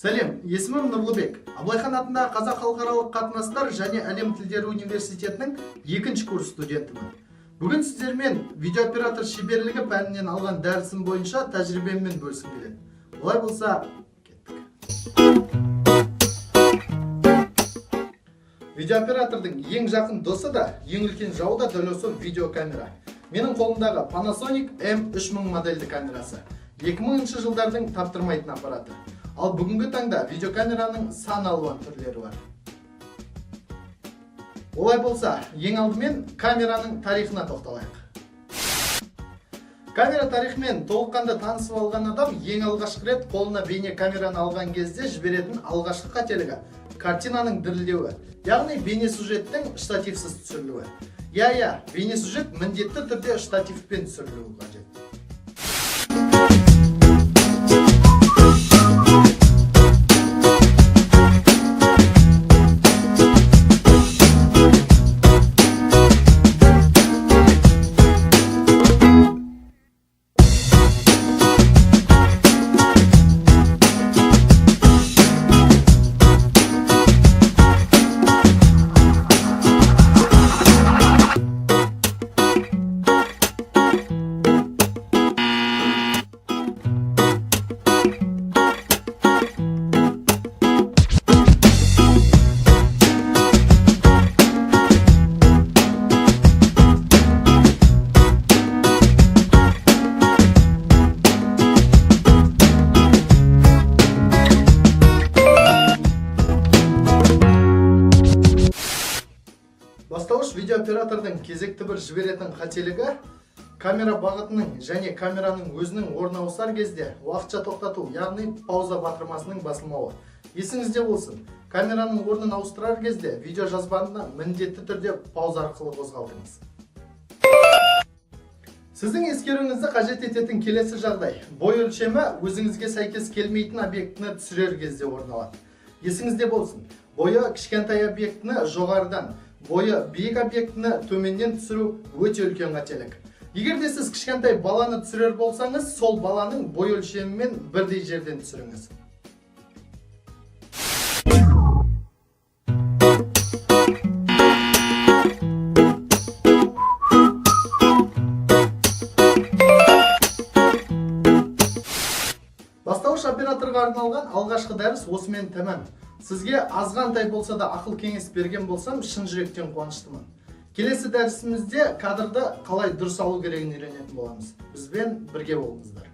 Сәлем, есімім Нұрлыбек. Абылайхан атындағы Қазақ халықаралық қатынастар және әлем тілдері университетінің 2-ші курс студентімін. Бүгін сіздермен видеооператор шеберлігі пәнінен алған дәрісім бойынша тәжірибеммен бөліскім келеді. Олай болса, кеттік. Видеооператордың ең жақын досы да, ең үлкен жауы да дәл осы видеокамера. Менің қолымдағы Panasonic M3000 модельді камерасы. 2000 жылдардың таптырмайтын аппараты. Ал бүгінгі таңда видеокамераның сан алуан түрлері бар. Олай болса, ең алдымен камераның тарихына тоқталайық. Камера тарихымен толыққанды танысып алған адам ең алғашқы рет қолына бейне камераны алған кезде жіберетін алғашқы қателігі картинаның дірілдеуі, яғни бейне сюжеттің штативсіз түсірілуі. Бейне сюжет міндетті түрде штативпен түсірілуі қажет. Бастауыш видеооператордың кезекті бір жіберетін қателігі камера бағытының және камераның өзінің орны ауысар кезде уақытша тоқтату, яғни пауза батырмасының басылмауы. Есіңізде болсын, камераның орнын ауыстырар кезде видео жазбаны міндетті түрде пауза арқылы қозғалтыңыз. Сіздің ескеруіңізді қажет ететін келесі жағдай: бой өлшемі өзіңізге сәйкес келмейтін объектіні түсірер кезде орын алады. Есіңізде болсын, бойы кішкентай объектіні жоғарыдан, бойы биік объектіні төменнен түсіру өте үлкен қателік. Егер де сіз кішкентай баланы түсірер болсаңыз, сол баланың бой өлшемімен бірдей жерден түсіріңіз. Бастауыш операторға арналған алғашқы дәріс осымен тәмам. Сізге азғантай болса да ақыл кеңес берген болсам, шын жүректен қуаныштымын. Келесі дәрісімізде кадрды қалай дұрыс алу керегін үйренетін боламыз. Бізбен бірге болыңыздар.